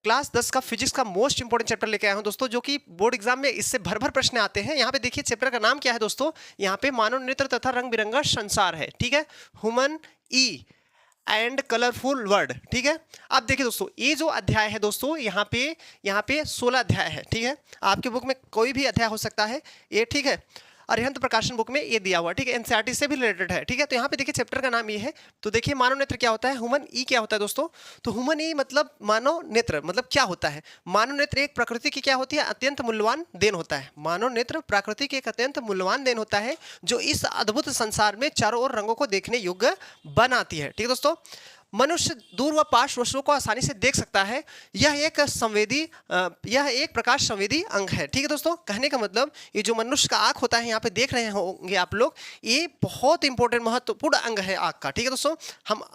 Class 10 का physics का most important chapter लेके आया हूं दोस्तों, जो कि बोर्ड एग्जाम में इससे भर भर प्रश्न आते हैं। यहाँ पे देखिए चैप्टर का नाम क्या है दोस्तों, यहाँ पे मानव नेत्र तथा रंग बिरंगा संसार है, ठीक है, human E and colourful word, ठीक है। अब देखिए दोस्तों, ये जो अध्याय है दोस्तों, यहाँ पे 16 अध्याय है, ठीक है। आपकी बुक में कोई भी अध्याय हो सकता है ये, ठीक है। अरिहंत प्रकाशन बुक में ये दिया हुआ है, ठीक है, एनसीईआरटी से भी रिलेटेड है, ठीक है। तो यहाँ पे देखिए चैप्टर का नाम ये है। तो देखिए मानव नेत्र क्या होता है, ह्यूमन ई क्या होता है दोस्तों। तो ह्यूमन ई मतलब मानव नेत्र, मतलब क्या होता है। मानव नेत्र एक प्रकृति की क्या होती है, अत्यंत मूल्यवान देन होता है। मानव नेत्र प्राकृतिक एक अत्यंत मूल्यवान देन होता है, जो इस अद्भुत संसार में चारों ओर रंगों को देखने योग्य बनाती है, ठीक है दोस्तों। मनुष्य दूर व पास वस्तुओं को आसानी से देख सकता है। यह एक प्रकाश संवेदी अंग है, ठीक है दोस्तों। कहने का मतलब ये जो मनुष्य का आंख होता है, यहाँ पे देख रहे होंगे आप लोग, ये बहुत इंपॉर्टेंट महत्वपूर्ण अंग है आंख का, ठीक है दोस्तों।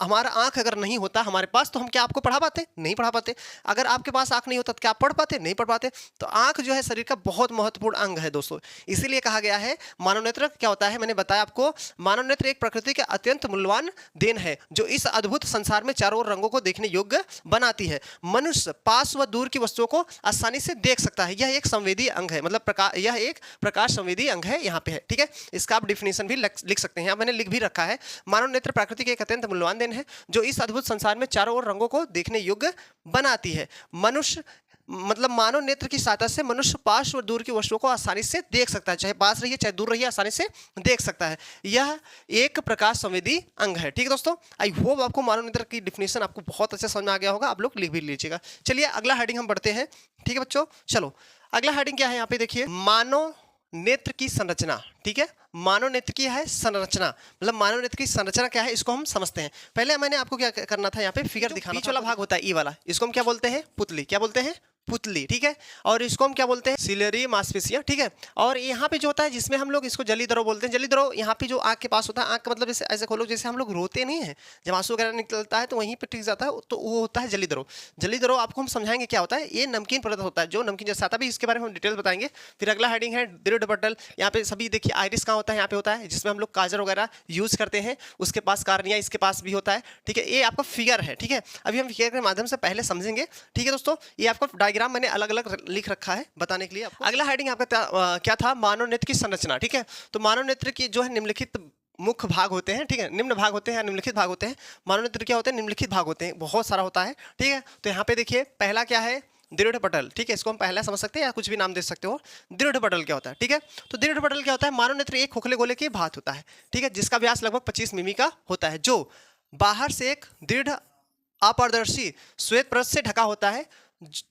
हमारा आंख अगर नहीं होता हमारे पास, तो हम क्या आपको पढ़ा पाते, नहीं पढ़ा पाते। अगर आपके पास आंख नहीं होता तो क्या आप पढ़ पाते, नहीं पढ़ पाते। तो आंख जो है शरीर का बहुत महत्वपूर्ण अंग है दोस्तों। इसीलिए कहा गया है मानव नेत्र क्या होता है, मैंने बताया आपको, मानव नेत्र एक प्रकृति के अत्यंत मूल्यवान देन है, जो इस अद्भुत संसार में चारों ओर रंगों को देखने योग्य बनाती है। मनुष्य पास व दूर की वस्तुओं को आसानी से देख सकता है। यह एक संवेदी अंग है, मतलब यह एक प्रकाश संवेदी अंग है, यहाँ पे है, ठीक है। इसका आप डिफिनेशन भी लिख सकते हैं, मैंने लिख भी रखा है। मानव नेत्र प्राकृतिक एक अत्यंत मूल्यवान देन है, जो इस अद्भुत संसार में चारों ओर रंगों को देखने योग्य बनाती है। मनुष्य मतलब मानव नेत्र की सहायता से मनुष्य पास और दूर की वस्तुओं को आसानी से देख सकता है, चाहे पास रहिए चाहे दूर रहिए, आसानी से देख सकता है। यह एक प्रकाश संवेदी अंग है, ठीक है दोस्तों। आई होप आपको मानव नेत्र की डिफिनेशन आपको बहुत अच्छे समझ में आ गया होगा, आप लोग लिख भी लीजिएगा। चलिए अगला हेडिंग हम बढ़ते हैं, ठीक है बच्चों। चलो अगला हेडिंग क्या है, यहाँ पे देखिए, मानव नेत्र की संरचना, ठीक है। मानव नेत्र की है संरचना, मतलब मानव नेत्र की संरचना क्या है, इसको हम समझते हैं। पहले मैंने आपको क्या करना था, यहाँ पे फिगर दिखाना था। बीच वाला भाग होता है ई वाला, इसको हम क्या बोलते हैं, पुतली, क्या बोलते हैं, पुतली, ठीक है। और इसको हम क्या बोलते हैं, सिलेरी मांसपेशियां, ठीक है। और यहाँ पे जो होता है, जिसमें हम लोग इसको जलीद्रव बोलते हैं। जलीद्रव यहाँ पे जो आँख के पास होता है, आँख का मतलब जैसे ऐसे खोलो, जैसे हम लोग रोते नहीं है, जब आंसू वगैरह निकलता है तो वहीं पे टिक जाता है, तो वो होता है जलीद्रव। जलीद्रव आपको हम समझाएंगे क्या होता है। ये नमकीन पदार्थ होता है, जो नमकीन जैसा आता है, इसके बारे में हम डिटेल बताएंगे। फिर अगला हेडिंग है दृढ़ पटल। यहाँ पे सभी देखिए आइरिस कहाँ होता है, यहाँ पे होता है, जिसमें हम लोग काजल वगैरह यूज करते हैं। उसके पास कार्निया इसके पास भी होता है, ठीक है। ये आपका फिगर है, ठीक है। अभी हम फिगर के माध्यम से पहले समझेंगे, ठीक है दोस्तों। ये आपका डायग्राम मैंने अलग अलग लिख रखा है बताने के लिए आपको। अगला हेडिंग आपका क्या था, मानव नेत्र की संरचना, ठीक है। तो मानव नेत्र की जो है निम्नलिखित मुख्य भाग होते हैं, ठीक है, निम्न भाग होते हैं, निम्नलिखित भाग होते हैं। मानव नेत्र क्या होते हैं, निम्नलिखित भाग होते हैं, बहुत सारा होता है, ठीक है। तो यहाँ पे देखिए पहला क्या है, दृढ़ पटल, ठीक है। इसको हम पहला समझ सकते हैं या कुछ भी नाम दे सकते हो। दृढ़ पटल क्या होता है, ठीक है। तो दृढ़ पटल क्या होता है, मानव नेत्र एक खोखले गोले की भात होता है, ठीक है, जिसका व्यास लगभग 25 मिमी का होता है, जो बाहर से एक दृढ़ अपारदर्शी श्वेत परत से ढका होता है।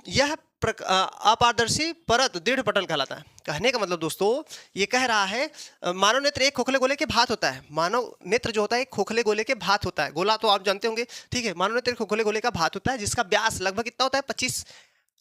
यह अपारदर्शी परत दृढ़ पटल कहलाता है। कहने का मतलब दोस्तों, ये कह रहा है मानव नेत्र एक खोखले गोले के भात होता है। मानव नेत्र जो होता है एक खोखले गोले के भात होता है। गोला तो आप जानते होंगे, ठीक है। मानव नेत्र खोखले गोले का भात होता है, जिसका व्यास लगभग कितना होता है, 25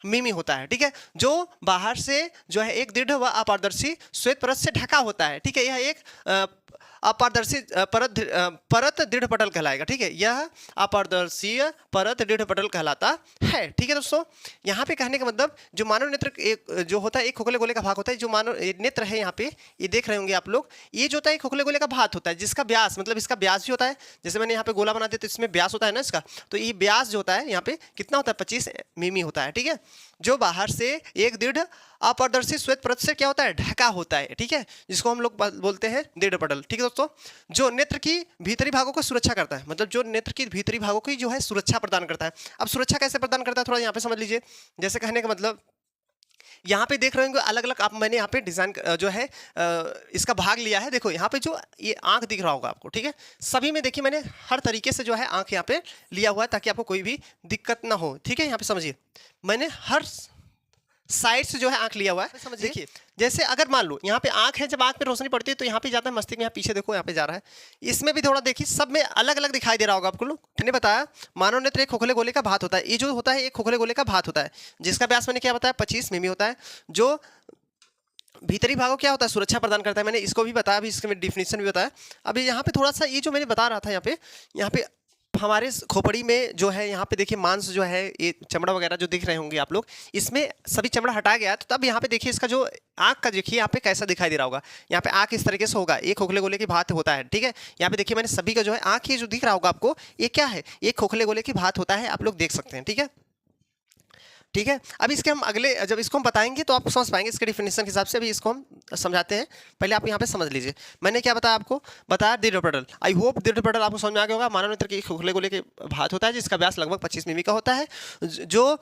मिमी होता है, ठीक है। जो बाहर से जो है एक दृढ़ व अपारदर्शी श्वेत परत से ढका होता है, ठीक है। यह एक अपारदर्शी परत दृढ़ पटल कहलाएगा, ठीक है। यह अपारदर्शी परत दृढ़ पटल कहलाता है, ठीक है दोस्तों। यहाँ पे कहने का मतलब, जो मानव नेत्र एक जो होता है एक खोखले गोले का भाग होता है, जो मानव नेत्र है यहाँ पे ये देख रहे होंगे आप लोग, ये जो होता है एक खोखले गोले का भाग होता है, जिसका व्यास मतलब इसका व्यास भी होता है। जैसे मैंने यहाँ पे गोला बना दिया तो इसमें व्यास होता है ना इसका, तो ये व्यास जो होता है यहाँ पे कितना होता है, 25 मिमी होता है, ठीक है। जो बाहर से एक दृढ़ अपारदर्शी श्वेत परत से क्या होता है, ढका होता है, ठीक है, जिसको हम लोग बोलते हैं दृढ़ पटल, ठीक है दोस्तों। जो नेत्र की भीतरी भागों को सुरक्षा करता है, मतलब जो नेत्र की भीतरी भागों की जो है सुरक्षा प्रदान करता है। अब सुरक्षा कैसे प्रदान करता है, थोड़ा यहाँ पे समझ लीजिए। जैसे कहने का मतलब, यहाँ पे देख रहे होंगे अलग अलग, आप मैंने यहाँ पे डिजाइन जो है इसका भाग लिया है। देखो यहाँ पे जो ये आंख दिख रहा होगा आपको, ठीक है। सभी में देखिए मैंने हर तरीके से जो है आंख यहाँ पे लिया हुआ है, ताकि आपको कोई भी दिक्कत ना हो, ठीक है। यहाँ पे समझिए, मैंने हर साइड से जो है आंख लिया हुआ है, समझ देखिए। जैसे अगर मान लो यहाँ पे आंख है, जब आंख पे रोशनी पड़ती है तो यहाँ पे जाता है मस्तिष्क में, यहाँ पीछे देखो यहाँ पे जा रहा है। इसमें भी थोड़ा देखिए, सब में अलग अलग दिखाई दे रहा होगा आपको लोग। मैंने बताया मानव नेत्र एक खोखले गोले का भात होता है। ये जो होता है एक खोखले गोले का भात होता है, जिसका व्यास मैंने क्या बताया, 25 मिमी होता है। जो भीतरी भागों क्या होता है, सुरक्षा प्रदान करता है। मैंने इसको भी बताया, अभी इसके डिफिनेशन भी बताया। अभी यहाँ पे थोड़ा सा ये जो मैंने बता रहा था, यहाँ पे हमारे खोपड़ी में जो है, यहाँ पे देखिए मांस जो है, ये चमड़ा वगैरह जो दिख रहे होंगे आप लोग, इसमें सभी चमड़ा हटाया गया है। तो तब यहाँ पे देखिए इसका जो आँख का देखिए यहाँ पे कैसा दिखाई दे रहा होगा। यहाँ पे आँख इस तरीके से होगा, एक खोखले गोले की भात होता है, ठीक है। यहाँ पे देखिए मैंने सभी का जो है आँख, ये जो दिख रहा होगा आपको, ये क्या है, ये खोखले गोले की भात होता है, आप लोग देख सकते हैं, ठीक है। ठीक है। अब इसके हम अगले जब इसको हम बताएंगे तो आप समझ पाएंगे इसके डिफिनेशन के हिसाब से। अभी इसको हम समझाते हैं, पहले आप यहाँ पे समझ लीजिए। मैंने क्या बताया आपको, बताया दीर्घ पटल। आई होप दीर्घ पटल आपको समझ में आ गया होगा। मानव नेत्र के खोखले गोले के भात होता है जिसका व्यास लगभग 25 मिमी का होता है, जो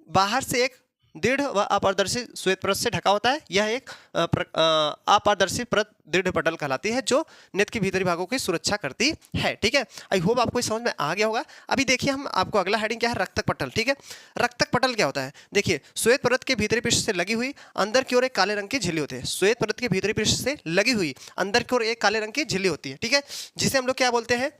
बाहर से एक दृढ़ व अपारदर्शी श्वेत परत से ढका होता है। यह एक अपारदर्शी परत दृढ़ पटल कहलाती है जो नेत्र के भीतरी भागों की सुरक्षा करती है। ठीक है, आई होप आपको समझ में आ गया होगा। अभी देखिए हम आपको अगला हेडिंग क्या है, रक्तक पटल। ठीक है, रक्तक पटल क्या होता है, देखिए श्वेत परत के भीतरी पृष्ठ से लगी हुई अंदर की ओर एक काले रंग की झिल्ली होती है। श्वेत परत के भीतरी पृष्ठ से लगी हुई अंदर की ओर एक काले रंग की झिल्ली होती है। ठीक है, जिसे हम लोग क्या बोलते हैं,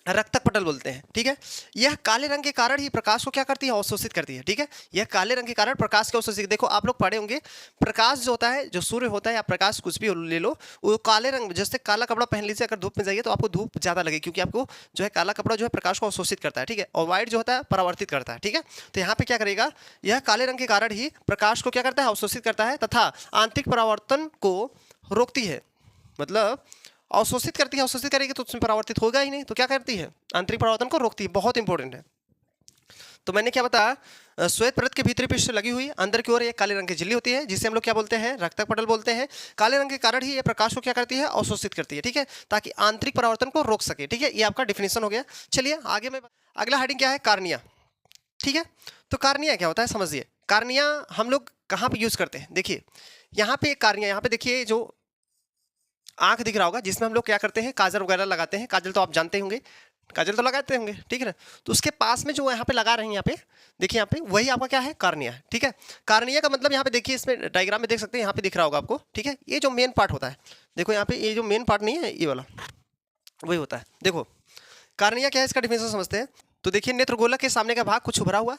रक्तक पटल बोलते हैं। ठीक है, यह काले रंग के कारण ही प्रकाश को क्या करती है, अवशोषित करती है। ठीक है, यह काले रंग के कारण प्रकाश को अवशोषित, देखो आप लोग पढ़े होंगे, प्रकाश जो होता है, जो सूर्य होता है या प्रकाश कुछ भी ले लो, वो काले रंग, जैसे काला कपड़ा पहन लीजिए, अगर धूप में जाइए तो आपको धूप ज्यादा लगे, क्योंकि आपको जो है काला कपड़ा जो है प्रकाश को अवशोषित करता है। ठीक है, और व्हाइट जो होता है परावर्तित करता है। ठीक है, तो यहाँ पे क्या करेगा, यह काले रंग के कारण ही प्रकाश को क्या करता है, अवशोषित करता है तथा आंतरिक परावर्तन को रोकती है। मतलब अवशोषित करती है, अवशोषित करेगी तो उसमें परावर्तित होगा ही नहीं, तो क्या करती है, आंतरिक परावर्तन को रोकती है। बहुत इंपॉर्टेंट है। तो मैंने क्या बताया, श्वेत परत के भीतरी पृष्ठ से लगी हुई अंदर की ओर एक काले रंग की झिल्ली होती है जिसे हम लोग क्या बोलते हैं, रक्तक पटल बोलते हैं। काले रंग के कारण ही ये प्रकाश को क्या करती है, अवशोषित करती है। ठीक है, ताकि आंतरिक परावर्तन को रोक सके। ठीक है, ये आपका डिफिनेशन हो गया। चलिए आगे में अगला हेडिंग क्या है, कार्निया। ठीक है, तो कार्निया क्या होता है समझिए। कार्निया हम लोग कहाँ पे यूज करते हैं, देखिए यहाँ पे कार्निया, यहाँ पे देखिए जो आंख दिख रहा होगा जिसमें हम लोग क्या करते हैं, काजल वगैरह लगाते हैं। काजल तो आप जानते होंगे, काजल तो लगाते होंगे, ठीक है ना। तो उसके पास में जो यहाँ पे लगा रहे हैं, यहाँ पे देखिए, यहाँ पे वही आपका क्या है, कार्निया है। ठीक है, कार्निया का मतलब यहाँ पे देखिए, इसमें डायग्राम में देख सकते हैं, यहाँ पे दिख रहा होगा आपको। ठीक है, ये जो मेन पार्ट होता है, देखो यहाँ पे ये जो मेन पार्ट नहीं है, ये वाला वही होता है। देखो कार्निया क्या है, इसका डिफिनेशन समझते हैं। तो देखिए नेत्रगोलक के सामने का भाग कुछ उभरा हुआ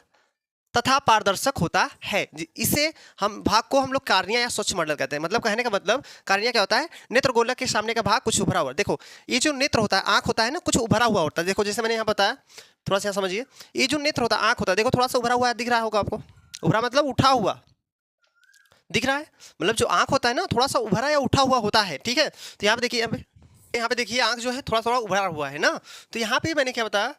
तथा पारदर्शक होता है। इसे हम भाग को हम लोग कार्निया या स्वच्छ मंडल कहते हैं। मतलब कहने का मतलब कार्निया क्या होता है, नेत्रगोलक के सामने का भाग कुछ उभरा हुआ। देखो ये जो नेत्र होता है, आंख होता है ना, कुछ उभरा हुआ होता है। देखो जैसे मैंने यहाँ बताया, थोड़ा सा समझिए, ये जो नेत्र होता है, आंख होता है, देखो थोड़ा सा उभरा हुआ दिख रहा होगा आपको। उभरा मतलब उठा हुआ दिख रहा है, मतलब जो आंख होता है ना, थोड़ा सा उभरा या उठा हुआ होता है। ठीक है, तो यहाँ पे देखिए, यहाँ पे देखिए आंख जो है थोड़ा थोड़ा उभरा हुआ है ना। तो यहाँ पे मैंने क्या बताया,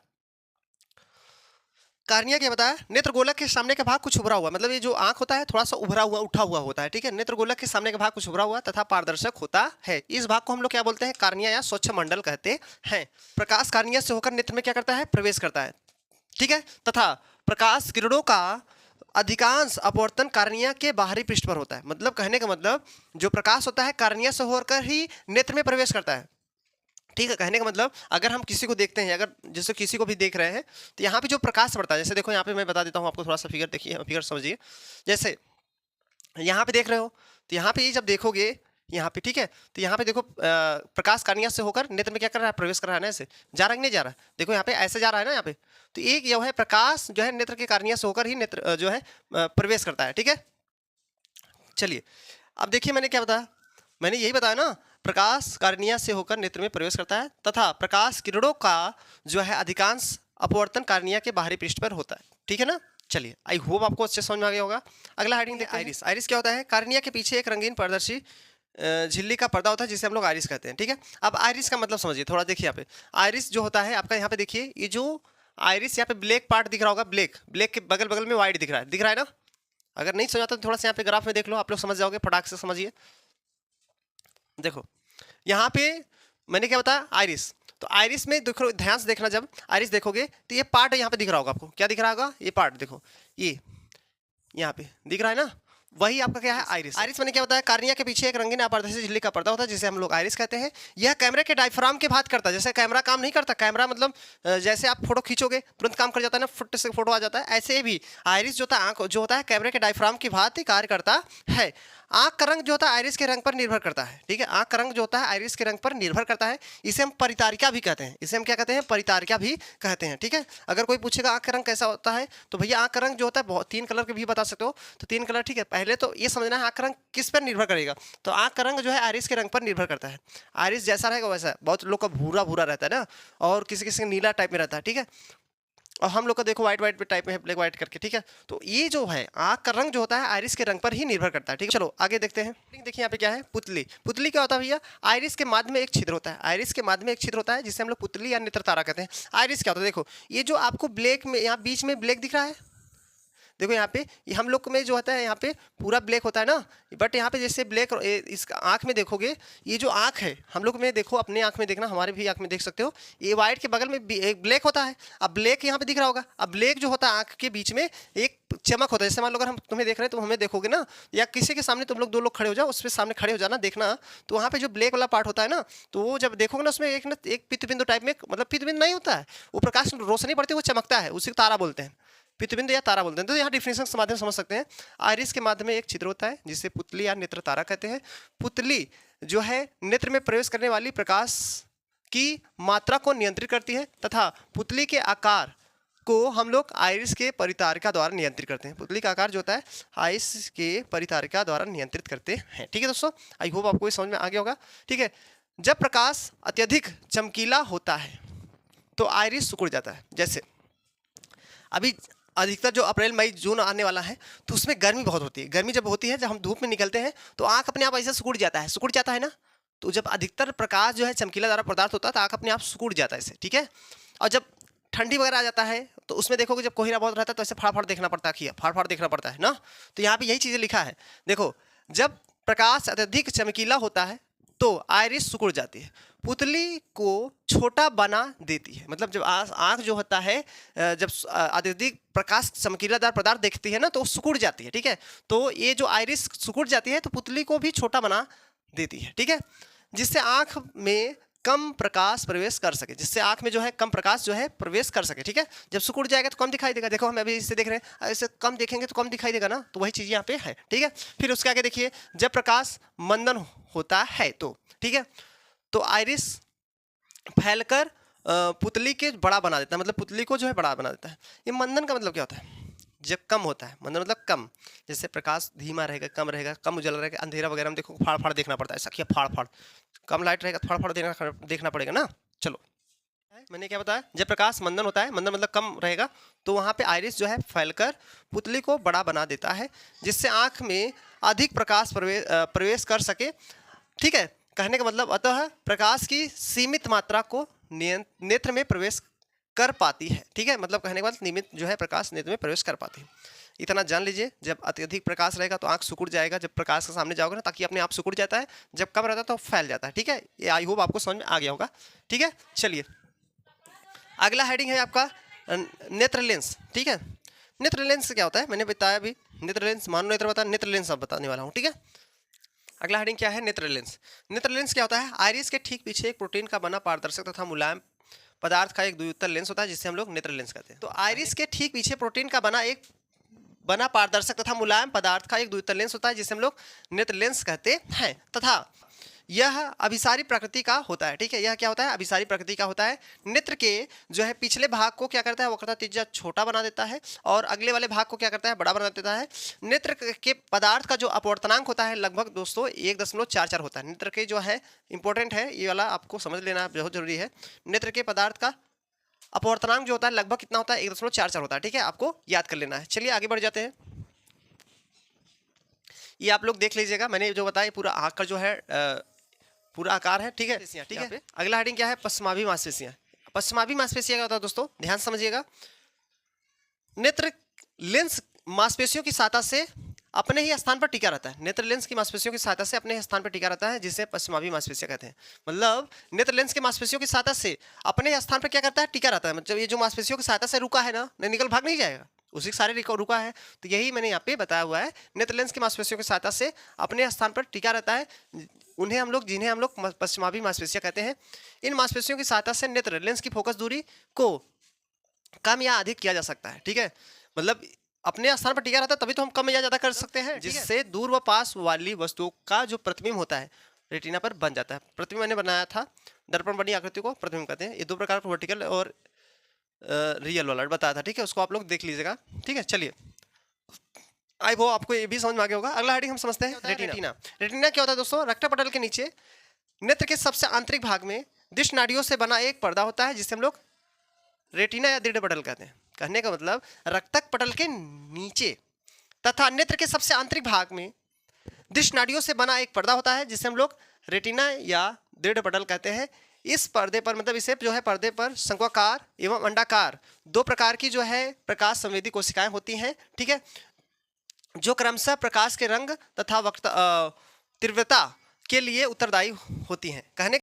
कार्निया क्या बताया, नेत्रगोलक के सामने का भाग कुछ उभरा हुआ, मतलब ये जो आंख होता है थोड़ा सा उभरा हुआ उठा हुआ होता है। ठीक है, नेत्रगोलक के सामने का भाग कुछ उभरा हुआ तथा पारदर्शक होता है। इस भाग को हम लोग क्या बोलते हैं, कार्निया या स्वच्छ मंडल कहते हैं। प्रकाश कार्निया से होकर नेत्र में क्या करता है, प्रवेश करता है। ठीक है, तथा प्रकाश किरणों का अधिकांश अपवर्तन कार्निया के बाहरी पृष्ठ पर होता है। मतलब कहने का मतलब जो प्रकाश होता है कार्निया से होकर ही नेत्र में प्रवेश करता है। ठीक है, कहने का मतलब अगर हम किसी को देखते हैं, अगर जैसे किसी को भी देख रहे हैं, तो यहाँ पे जो प्रकाश पड़ता है, जैसे देखो यहाँ पे मैं बता देता हूँ आपको, थोड़ा सा फिगर देखिए, फिगर समझिए। जैसे यहाँ पे देख रहे हो, तो यहाँ पे ये जब देखोगे यहाँ पे, ठीक है, तो यहाँ पे देखो प्रकाश कार्निया से होकर नेत्र में क्या कर रहा है, प्रवेश कर रहा है ना, ऐसे जा रहा है कि नहीं जा रहा है, देखो यहाँ पे ऐसे जा रहा है ना यहाँ पे। तो एक जो है प्रकाश जो है नेत्र के कार्निया से होकर ही नेत्र जो है प्रवेश करता है। ठीक है, चलिए अब देखिए मैंने क्या बताया, मैंने यही बताया ना, प्रकाश कार्निया से होकर नेत्र में प्रवेश करता है तथा प्रकाश किरणों का जो है अधिकांश अपवर्तन कार्निया के बाहरी पृष्ठ पर होता है। ठीक है ना, चलिए आई होप आपको अच्छे समझ में आ गया होगा। अगला हेडिंग देखते हैं, आइरिस। आइरिस क्या होता है, कार्निया के पीछे एक रंगीन पारदर्शी झिल्ली का पर्दा होता है जिसे हम लोग आइरिस कहते हैं। ठीक है, अब आइरिस का मतलब समझिए थोड़ा, देखिए यहाँ पे आइरिस जो होता है आपका, यहाँ पे देखिए ये जो आइरिस यहाँ पे ब्लैक पार्ट दिख रहा होगा, ब्लैक ब्लैक के बगल बगल में व्हाइट दिख रहा है ना। अगर नहीं समझ आता तो थोड़ा सा यहाँ पे ग्राफ में देख लो, आप लोग समझ जाओगे, फटाक से समझिए। देखो यहाँ पे मैंने क्या बताया, आइरिस। तो आइरिस में देखो, ध्यान से देखना, जब आइरिस देखोगे तो ये पार्ट यहाँ पे दिख रहा होगा आपको, क्या दिख रहा होगा, ये पार्ट देखो, ये यहाँ पे दिख रहा है ना, वही आपका क्या है, आइरिस। आइरिस मैंने क्या बताया, कार्निया के पीछे एक रंगीन अपारदर्शी झिल्ली का पर्दा होता है जिसे हम लोग आइरिस कहते हैं। यह कैमरे के डायफ्राम के भांति करता है। जैसे कैमरा काम नहीं करता, कैमरा मतलब जैसे आप फोटो खींचोगे तुरंत काम कर जाता है ना, फुट से फोटो आ जाता है, ऐसे भी आइरिस जो होता है, आंख जो होता है, कैमरे के डायफ्राम की भांति कार्य करता है। आंख का रंग जो होता है आइरिस के रंग पर निर्भर करता है। ठीक है, आंख का रंग जो होता है आइरिस के रंग पर निर्भर करता है। इसे हम परितारिका भी कहते हैं, इसे हम क्या कहते हैं, परितारिका भी कहते हैं। ठीक है, अगर कोई पूछेगा आंख का रंग कैसा होता है, तो भैया आंख का रंग जो होता है बहुत 3 कलर के भी बता सकते हो, तो 3 कलर। ठीक है, पहले तो ये समझना है आंख का रंग किस पर निर्भर करेगा, तो आंख का रंग जो है आइरिस के रंग पर निर्भर करता है। आइरिस जैसा रहेगा वैसा, बहुत लोग का भूरा भूरा रहता है ना, और किसी किसी का नीला टाइप में रहता है। ठीक है, और हम लोग का देखो व्हाइट व्हाइट टाइप में है, ब्लैक व्हाइट करके। ठीक है, तो ये जो है आंख का रंग जो होता है आइरिस के रंग पर ही निर्भर करता है। ठीक है, चलो आगे देखते हैं। देखिए यहाँ पे क्या है, पुतली। पुतली क्या होता है भैया, आइरिस के माध्य में एक छिद्र होता है, आइरिस के माध्य में एक छिद्र होता है जिसे हम लोग पुतली या नेत्र तारा कहते हैं। आइरिस क्या होता है, देखो ये जो आपको ब्लैक में यहाँ बीच में ब्लैक दिख रहा है, देखो यहाँ पे हम लोग में जो होता है यहाँ पे पूरा ब्लैक होता है ना, बट यहाँ पे जैसे ब्लैक इस आँख में देखोगे, ये जो आँख है हम लोग में, देखो अपने आँख में देखना, हमारे भी आँख में देख सकते हो, ये वाइट के बगल में एक ब्लैक होता है। अब ब्लैक यहाँ पे दिख रहा होगा, अब ब्लैक जो होता है आँख के बीच में एक चमक होता है। जैसे मान लो अगर हम तुम्हें देख रहे हैं, तुम हमें देखोगे ना, या किसी के सामने तुम लोग दो लोग खड़े हो जाओ, उसके सामने खड़े हो जाना, देखना तो वहाँ पे जो ब्लैक वाला पार्ट होता है ना, तो वो जब देखोगे ना उसमें एक पित्तबिंदु टाइप में, मतलब पित्तबिंदु नहीं होता है, वो प्रकाश रोशनी पड़ती है, वो चमकता है, उसी को तारा बोलते हैं, पित्तबिंदु या तारा बोलते हैं। तो यहाँ डिफिनेशन के माध्यम से समझ सकते हैं। आइरिस के माध्यम में एक छिद्र होता है जिसे पुतली या नेत्र तारा कहते हैं। पुतली जो है नेत्र में प्रवेश करने वाली प्रकाश की मात्रा को नियंत्रित करती है तथा पुतली के आकार को हम लोग आइरिस के परितारिका द्वारा नियंत्रित करते हैं। पुतली का आकार जो होता है आइरिस के परितारिका द्वारा नियंत्रित करते हैं। ठीक है दोस्तों, आई होप आपको ये समझ में आ गया होगा। ठीक है, जब प्रकाश अत्यधिक चमकीला होता है तो आइरिस सिकुड़ जाता है। जैसे अभी अधिकतर जो अप्रैल मई जून आने वाला है, तो उसमें गर्मी बहुत होती है। गर्मी जब होती है, जब हम धूप में निकलते हैं तो आँख अपने आप ऐसे सिकुड़ जाता है ना। तो जब अधिकतर प्रकाश जो है चमकीला द्वारा पदार्थ होता है तो आँख अपने आप सिकुड़ जाता है इसे। ठीक है, और जब ठंडी वगैरह आ जाता है तो उसमें देखोगे जब कोहरा बहुत रहता है तो ऐसे फाड़ फाड़ देखना पड़ता है, फाड़ फाड़ देखना पड़ता है ना। तो यहाँ पे यही चीज़ें लिखा है। देखो, जब प्रकाश अत्यधिक चमकीला होता है तो आइरिस सिकुड़ जाती है, पुतली को छोटा बना देती है। मतलब जब आँख जो होता है, जब अत्यधिक प्रकाश चमकीलादार पदार्थ देखती है ना तो सिकुड़ जाती है। ठीक है, तो ये जो आइरिस सिकुड़ जाती है तो पुतली को भी छोटा बना देती है। ठीक है, जिससे आँख में कम प्रकाश प्रवेश कर सके, जिससे आँख में जो है कम प्रकाश जो है प्रवेश कर सके। ठीक है, जब सिकुड़ जाएगा तो कम दिखाई देगा। देखो हम अभी इससे देख रहे हैं, ऐसे कम देखेंगे तो कम दिखाई देगा ना, तो वही चीज़ यहाँ पे है। ठीक है, फिर उसके आगे देखिए, जब प्रकाश मंदन होता है तो, ठीक है, तो आइरिस फैलकर पुतली के बड़ा बना देता है, मतलब पुतली को जो है बड़ा बना देता है। ये मंदन का मतलब क्या होता है? जब कम होता है, मंदन मतलब कम, जैसे प्रकाश धीमा रहेगा, कम रहेगा, कम उजाला रहेगा, अंधेरा वगैरह में देखो फाड़ फाड़ देखना पड़ता है, सखिया फाड़ फाड़, कम लाइट रहेगा फाड़ फाड़ देखना पड़ेगा ना। चलो, मैंने क्या बताया, जब प्रकाश मंदन होता है, मंदन मतलब कम रहेगा, तो वहाँ पे आइरिस जो है फैलकर पुतली को बड़ा बना देता है, जिससे आँख में अधिक प्रकाश प्रवेश कर सके। ठीक है, कहने का मतलब अतः प्रकाश की सीमित मात्रा को नेत्र में प्रवेश कर पाती है। ठीक है, मतलब कहने के बाद नियमित जो है प्रकाश नेत्र में प्रवेश कर पाती है। इतना जान लीजिए, जब अत्यधिक प्रकाश रहेगा तो आँख सिकुड़ जाएगा, जब प्रकाश के सामने जाओगे ना ताकि अपने आप सिकुड़ जाता है, जब कम रहता है तो फैल जाता है। ठीक है, ये आई होप आपको समझ में आ गया होगा। ठीक है, चलिए अगला हेडिंग है आपका नेत्र लेंस। ठीक है, नेत्र लेंस क्या होता है मैंने बताया अभी, नेत्र लेंस मानो नेत्र बता, नेत्र लेंस अब बताने वाला हूँ। ठीक है, अगला हेडिंग क्या है, नेत्र लेंस। नेत्र लेंस क्या होता है? आइरिस के ठीक पीछे एक प्रोटीन का बना पारदर्शक तथा मुलायम पदार्थ का एक द्विउत्तर लेंस होता है जिसे हम लोग नेत्र लेंस कहते हैं। तो आइरिस के ठीक पीछे प्रोटीन का बना पारदर्शक तथा मुलायम पदार्थ का एक द्विउत्तर लेंस होता है जिसे हम लोग नेत्र लेंस कहते हैं, तथा यह अभिसारी प्रकृति का होता है। ठीक है, यह क्या होता है? अभिसारी प्रकृति का होता है। नेत्र के जो है पिछले भाग को क्या करता है, वक्रता त्रिज्या छोटा बना देता है, और अगले वाले भाग को क्या करता है, बड़ा बना देता है। नेत्र के पदार्थ का जो अपवर्तनांक होता है लगभग दोस्तों 1.44 होता है। नेत्र के जो है इंपॉर्टेंट है, ये वाला आपको समझ लेना बहुत जरूरी है। नेत्र के पदार्थ का अपवर्तनांक जो होता है लगभग कितना होता है, 1.44 होता है। ठीक है, आपको याद कर लेना है। चलिए आगे बढ़ जाते हैं। ये आप लोग देख लीजिएगा, मैंने जो बताया पूरा आँख का जो है पूरा आकार है। ठीक है, ठीक है। अगला हेडिंग क्या है, पश्चिमाभी मांसपेशियां। पश्चिमाभी मांसपेशियां क्या होता है दोस्तों, ध्यान समझिएगा। नेत्र लेंस मांसपेशियों की सहायता से अपने ही स्थान पर टिका रहता है। नेत्र लेंस की मांसपेशियों की सहायता से अपने ही स्थान पर टिका रहता है, जिसे पश्चिमाभी मांसपेशियां कहते हैं। मतलब नेत्र लेंस के मांसपेशियों की सहायता से अपने ही स्थान पर क्या करता है, टिका रहता है। मतलब ये जो मांसपेशियों की सहायता से रुका है ना, निकल भाग नहीं जाएगा, उसी के सारे रुका है। तो यही मैंने यहाँ पे बताया हुआ है, नेत्र लेंस की मांसपेशियों की सहायता से अपने स्थान पर टिका रहता है, जिन्हें हम लोग पश्चिमाभी मांसपेशियां कहते हैं। इन मांसपेशियों की सहायता से नेत्र लेंस की फोकस दूरी को कम या अधिक किया जा सकता है। ठीक है, मतलब अपने स्थान पर टिका रहता है तभी तो हम कम या ज्यादा कर सकते हैं, जिससे दूर व पास वाली वस्तुओं का जो प्रतिबिंब होता है रेटिना पर बन जाता है। प्रतिबिंब मैंने बनाया था, दर्पण बनी आकृति को प्रतिबिंब कहते हैं। ये दो प्रकार का वर्टिकल और रियल वाला बताया था। ठीक है, उसको आप लोग देख लीजिएगा। ठीक है, चलिए आई वो आपको ये भी समझ में आ गया होगा। अगला हेडिंग हम समझते हैं रेटिना। रेटिना क्या होता है दोस्तों, रक्तपटल के नीचे नेत्र के सबसे आंतरिक भाग में दृष्टि नाड़ियों से बना एक पर्दा होता है जिसे हम लोग रेटिना या दृढ़ पटल कहते हैं। कहने का मतलब रक्तक पटल के नीचे तथा नेत्र के सबसे आंतरिक भाग में दृष्टि नाड़ियों से बना एक पर्दा होता है जिसे हम लोग रेटिना या दृढ़ पटल कहते हैं। इस पर्दे पर मतलब इसे जो है पर्दे पर शंक्वाकार एवं अंडाकार दो प्रकार की जो है प्रकाश संवेदी कोशिकाएं होती हैं, ठीक है, जो क्रमशः प्रकाश के रंग तथा तीव्रता के लिए उत्तरदायी होती हैं। कहने